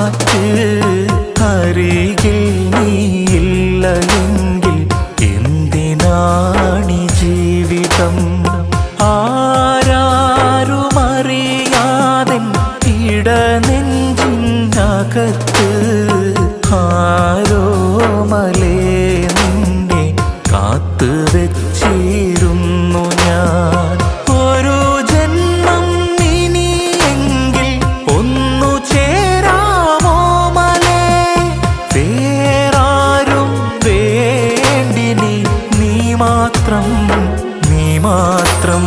മാറ്റ്. അരികിൽ നീയില്ലെങ്കിൽ എന്തിനാണി ജീവിതം? ആരാരുമറിയാതെ ഇടനെഞ്ചിനകത്ത് ആരോമലേ നിന്നെ കാത്തു വെച്ചിരുന്നു ഞാൻ. ഒരു ജന്മം ഇനിയെങ്കിൽ ഒന്നു ചേരാമോ മലേ? വേറാരും വേണ്ടിനി നീ മാത്രം, നീ മാത്രം.